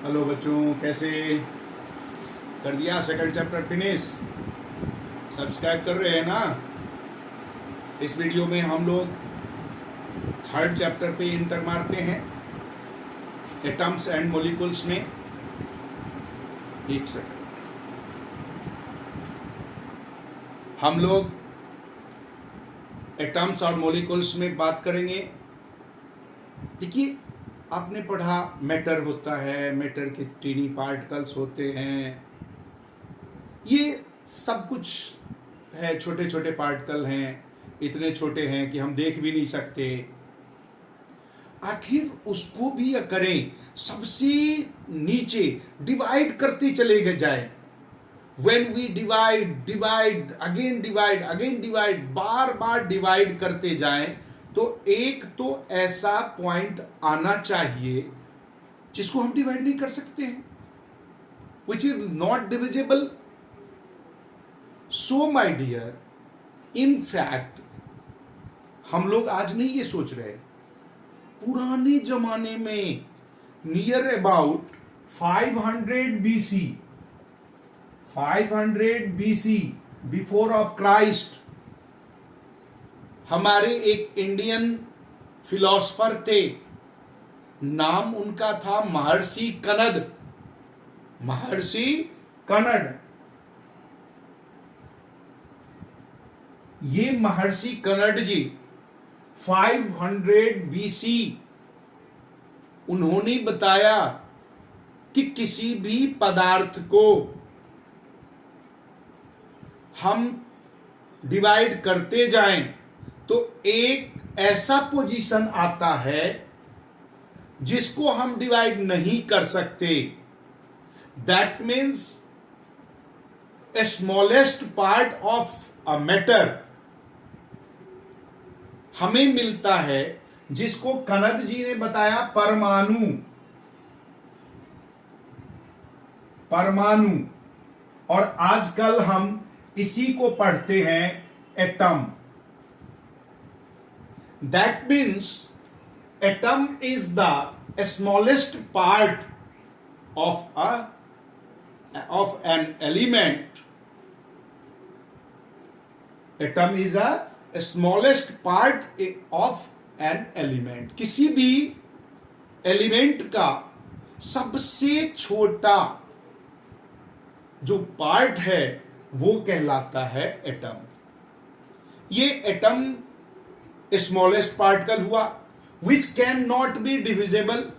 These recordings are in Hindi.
हेलो बच्चों, कैसे कर दिया सेकंड चैप्टर फिनिश? सब्सक्राइब कर रहे हैं ना? इस वीडियो में हम लोग थर्ड चैप्टर पे इंटर मारते हैं, एटम्स एंड मॉलिक्यूल्स में। एक सेकंड, हम लोग एटम्स और मॉलिक्यूल्स में बात करेंगे। देखिए, आपने पढ़ा मैटर होता है, मैटर के टीनी पार्टिकल्स होते हैं, ये सब कुछ है, छोटे छोटे पार्टिकल हैं, इतने छोटे हैं कि हम देख भी नहीं सकते। आखिर उसको भी करें, सबसे नीचे डिवाइड करते चले गए जाए। When we divide divide again divide again divide, बार बार डिवाइड करते जाएं, तो एक तो ऐसा पॉइंट आना चाहिए जिसको हम डिवाइड नहीं कर सकते हैं, which is not divisible. So my dear, in fact हम लोग आज नहीं ये सोच रहे। पुराने जमाने में near about 500 BC, 500 BC before of Christ, हमारे एक इंडियन फिलोसफर थे, नाम उनका था महर्षि कनद। महर्षि कनद, ये महर्षि कनद जी 500 बीसी उन्होंने बताया कि किसी भी पदार्थ को हम डिवाइड करते जाएं तो एक ऐसा पोजीशन आता है जिसको हम डिवाइड नहीं कर सकते। That means A smallest part of a matter हमें मिलता है, जिसको कनद जी ने बताया परमाणु। परमाणु, और आजकल हम इसी को पढ़ते हैं atom. That means atom is the smallest part of an element. Atom is a smallest part of an element. किसी भी एलिमेंट का सबसे छोटा जो पार्ट है वो कहलाता है एटम। ये एटम स्मॉलेस्ट पार्टिकल हुआ, which can not be divisible,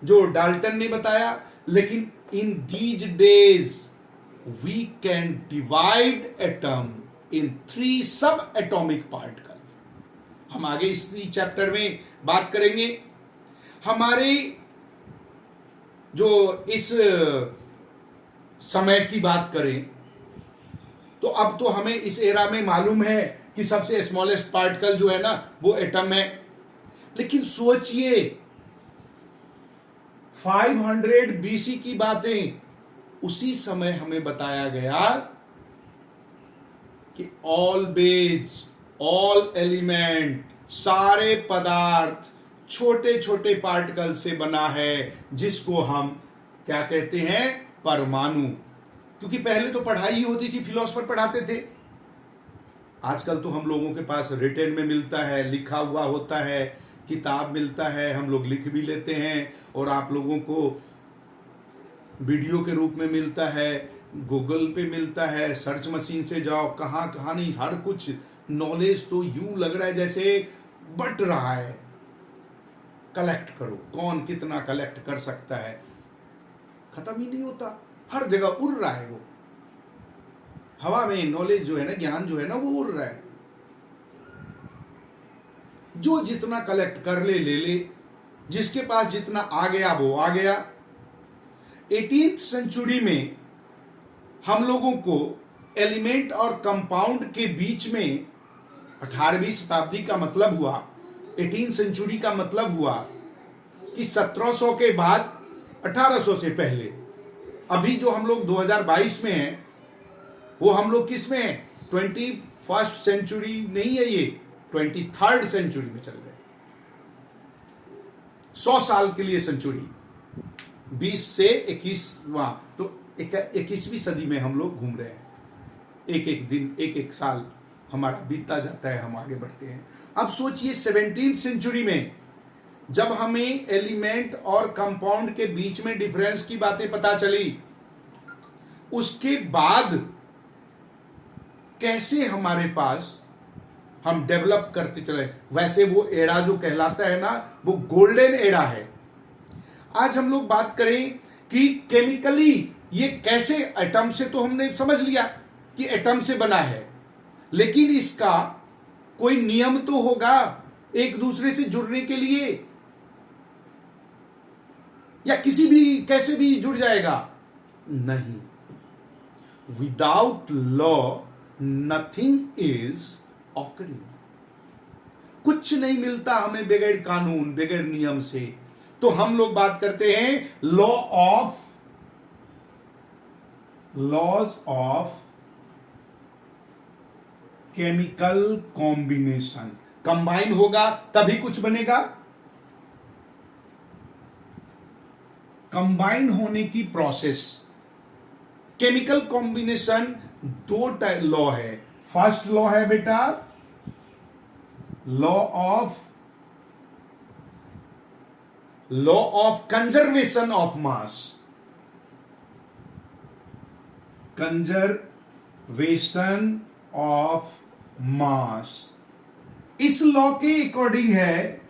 जो डाल्टन ने बताया। लेकिन in these days we can divide atom in 3 सब एटॉमिक पार्टिकल। हम आगे इसी चैप्टर में बात करेंगे। हमारे जो इस समय की बात करें तो अब तो हमें इस एरा में मालूम है कि सबसे स्मॉलेस्ट पार्टिकल जो है ना वो एटम है। लेकिन सोचिए, 500 बीसी की बातें, उसी समय हमें बताया गया कि ऑलवेज ऑल एलिमेंट, सारे पदार्थ छोटे छोटे पार्टिकल से बना है, जिसको हम क्या कहते हैं? परमाणु। क्योंकि पहले तो पढ़ाई होती थी, फिलोसफर पढ़ाते थे। आजकल तो हम लोगों के पास रिटन में मिलता है, लिखा हुआ होता है, किताब मिलता है, हम लोग लिख भी लेते हैं, और आप लोगों को वीडियो के रूप में मिलता है, गूगल पे मिलता है, सर्च मशीन से जाओ, कहाँ कहाँ नहीं, हर कुछ नॉलेज तो यूं लग रहा है जैसे बट रहा है। कलेक्ट करो, कौन कितना कलेक्ट कर सकता है, खत्म ही नहीं होता, हर जगह उड़ रहा है वो हवा में। नॉलेज जो है ना, ज्ञान जो है ना, वो उड़ रहा है। जो जितना कलेक्ट कर ले ले ले, जिसके पास जितना आ गया वो आ गया। 18th सेंचुरी में हम लोगों को एलिमेंट और कंपाउंड के बीच में 18वीं शताब्दी का मतलब हुआ, 18th सेंचुरी का मतलब हुआ कि 1700 के बाद 1800 से पहले। अभी जो हम लोग 2022 में हैं, वो हम लोग किस में हैं? 21st सेंचुरी नहीं है, ये 23rd सेंचुरी में चल रहे हैं। 100 साल के लिए सेंचुरी 20 से 21वां, तो 21वीं सदी में हम लोग घूम रहे हैं। एक एक दिन, एक एक साल हमारा बीतता जाता है, हम आगे बढ़ते हैं। अब सोचिए 17वीं सेंचुरी में जब हमें एलिमेंट और कंपाउंड के बीच में डिफरेंस की बातें पता चली, उसके बाद कैसे हमारे पास हम डेवलप करते चले। वैसे वो एरा जो कहलाता है ना, वो गोल्डन एरा है। आज हम लोग बात करें कि केमिकली ये कैसे, एटम से तो हमने समझ लिया कि एटम से बना है, लेकिन इसका कोई नियम तो होगा एक दूसरे से जुड़ने के लिए, या किसी भी कैसे भी जुड़ जाएगा? नहीं। Without law nothing is occurring. कुछ नहीं मिलता हमें बगैर कानून, बगैर नियम से। तो हम लोग बात करते हैं laws of chemical combination. Combine होगा तभी कुछ बनेगा। कंबाइन होने की प्रोसेस, केमिकल कॉम्बिनेशन, दो लॉ है। फर्स्ट लॉ है बेटा law of conservation of mass. Conservation of mass इस लॉ के अकॉर्डिंग है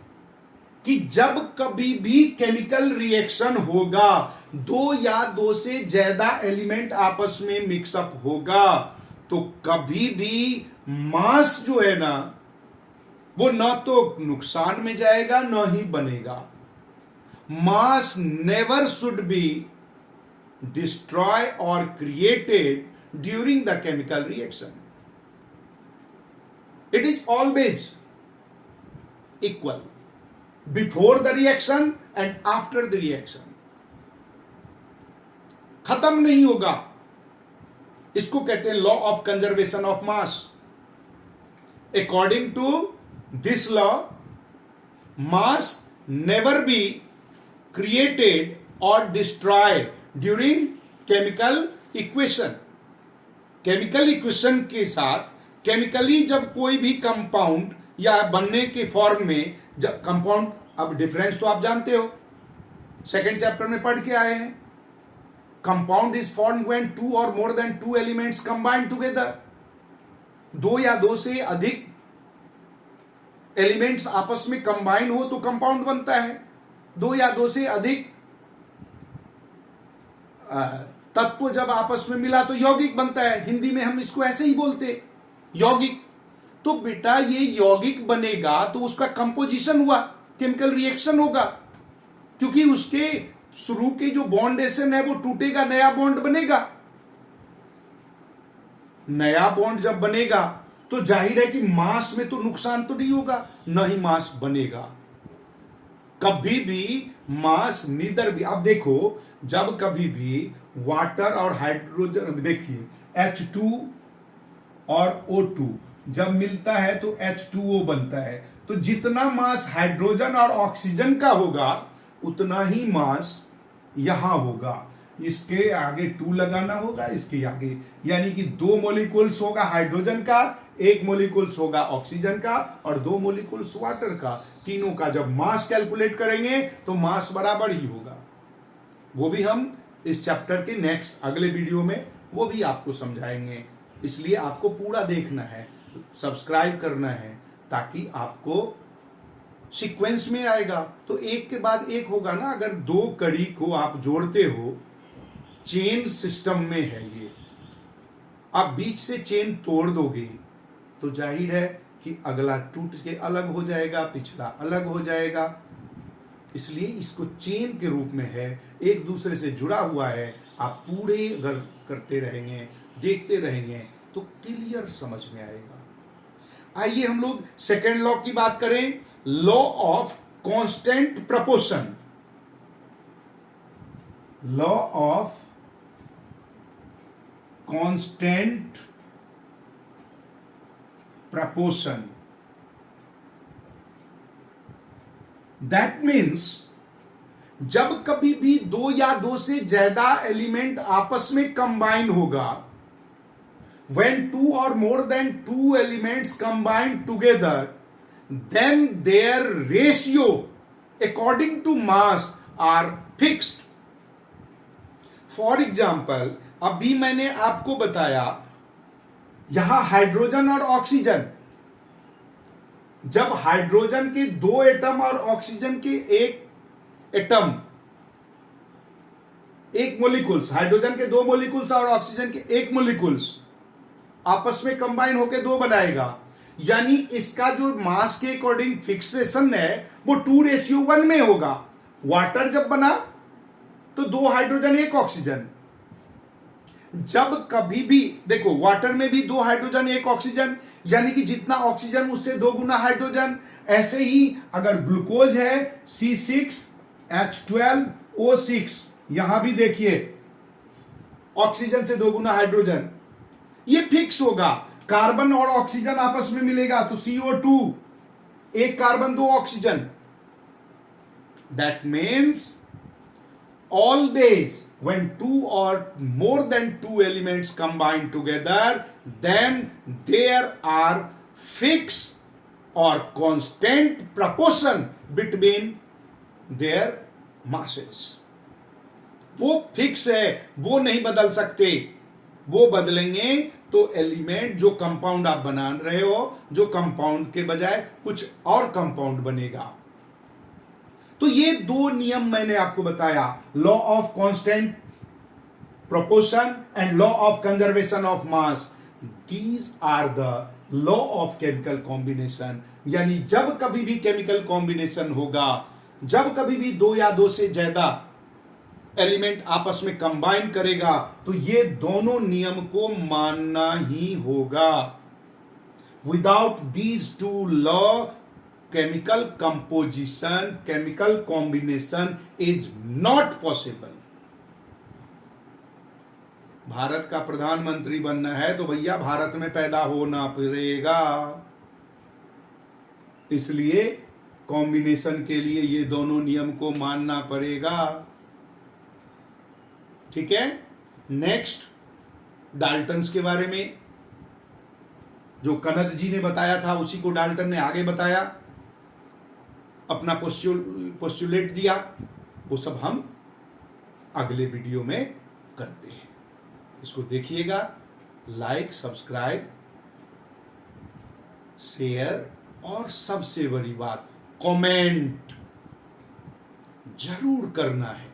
कि जब कभी भी केमिकल रिएक्शन होगा, दो या दो से ज्यादा एलिमेंट आपस में मिक्सअप होगा, तो कभी भी मास जो है ना, वो न तो नुकसान में जाएगा न ही बनेगा। Mass never should be destroy और created during the chemical reaction. It is always equal before the reaction and after the reaction. खत्म नहीं होगा। इसको कहते हैं law of conservation of mass. According to this law, mass never be created और destroy during chemical equation. Chemical equation के साथ केमिकली जब कोई भी कंपाउंड या बनने के फॉर्म में, जब कंपाउंड, अब डिफरेंस तो आप जानते हो, सेकेंड चैप्टर में पढ़ के आए हैं। Compound is formed when two और more than two elements combine together. दो या दो से अधिक एलिमेंट्स आपस में कंबाइन हो तो कंपाउंड बनता है। दो या दो से अधिक तत्व जब आपस में मिला तो यौगिक बनता है। हिंदी में हम इसको ऐसे ही बोलते, यौगिक। तो बेटा ये यौगिक बनेगा तो उसका कंपोजिशन हुआ, केमिकल रिएक्शन होगा, क्योंकि उसके शुरू के जो बॉन्डेशन है वो टूटेगा, नया बॉन्ड बनेगा। नया बॉन्ड जब बनेगा तो जाहिर है कि मास में तो नुकसान तो नहीं होगा, न ही मास बनेगा। कभी भी मास नीदर भी, आप देखो जब कभी भी वाटर और हाइड्रोजन, देखिए H2 और O2 जब मिलता है तो H2O बनता है। तो जितना मास हाइड्रोजन और ऑक्सीजन का होगा उतना ही मास यहां होगा। इसके आगे 2 लगाना होगा, इसके आगे, यानी कि 2 मोलिकुल्स होगा हाइड्रोजन का, 1 मोलिकुल्स होगा ऑक्सीजन का और 2 मोलिकुल्स वाटर का। तीनों का जब मास कैलकुलेट करेंगे तो मास बराबर ही होगा। वो भी हम इस चैप्टर के नेक्स्ट अगले वीडियो में वो भी आपको समझाएंगे। इसलिए आपको पूरा देखना है, सब्सक्राइब करना है, ताकि आपको सीक्वेंस में आएगा तो एक के बाद एक होगा ना। अगर 2 कड़ी को आप जोड़ते हो, चेन सिस्टम में है ये, आप बीच से चेन तोड़ दोगे तो जाहिर है कि अगला टूट के अलग हो जाएगा, पिछला अलग हो जाएगा। इसलिए इसको चेन के रूप में है, एक दूसरे से जुड़ा हुआ है। आप पूरे अगर करते रहेंगे, देखते रहेंगे तो क्लियर समझ में आएगा। आइए हम लोग सेकेंड लॉ की बात करें, law of constant proportion. Law of constant proportion, that means जब कभी भी दो या दो से ज्यादा एलिमेंट आपस में कंबाइन होगा, when two or more than two elements combine together, then their ratio according to mass are fixed. For example, अभी मैंने आपको बताया यहां हाइड्रोजन और ऑक्सीजन, जब हाइड्रोजन के दो एटम और ऑक्सीजन के एक एटम, एक मोलिकुल्स, हाइड्रोजन के दो मोलिकुल्स और ऑक्सीजन के एक मोलिकुल्स आपस में कंबाइन होकर दो बनाएगा, यानी इसका जो मास के अकॉर्डिंग फिक्सेशन है वो 2:1 में होगा। वाटर जब बना तो दो हाइड्रोजन एक ऑक्सीजन, जब कभी भी देखो वाटर में भी दो हाइड्रोजन एक ऑक्सीजन, यानी कि जितना ऑक्सीजन उससे दो गुना हाइड्रोजन। ऐसे ही अगर ग्लूकोज है C6H12O6, यहां भी देखिए ऑक्सीजन से दो गुना हाइड्रोजन, ये फिक्स होगा। कार्बन और ऑक्सीजन आपस में मिलेगा तो CO2, एक कार्बन दो oxygen. That means always when two or more than two elements combine together, then there are fixed or constant proportion between their masses. वो फिक्स है, वो नहीं बदल सकते। वो बदलेंगे तो एलिमेंट जो कंपाउंड आप बना रहे हो, जो कंपाउंड के बजाय कुछ और कंपाउंड बनेगा। तो ये दो नियम मैंने आपको बताया, law of constant proportion and law of conservation of mass. These are the law of chemical combination, यानी जब कभी भी केमिकल कॉम्बिनेशन होगा, जब कभी भी दो या दो से ज्यादा एलिमेंट आपस में कंबाइन करेगा, तो ये दोनों नियम को मानना ही होगा। Without these two law, chemical composition, chemical combination is not possible. Bharat का प्रधानमंत्री बनना है तो भैया भारत में पैदा होना पड़ेगा, इसलिए कॉम्बिनेशन के लिए ये दोनों नियम को मानना पड़ेगा। ठीक है। नेक्स्ट, डाल्टन्स के बारे में, जो कनद जी ने बताया था उसी को डाल्टन ने आगे बताया, अपना पोस्टुलेट दिया, वो सब हम अगले वीडियो में करते हैं। इसको देखिएगा, लाइक, सब्सक्राइब, शेयर और सबसे बड़ी बात कमेंट जरूर करना है।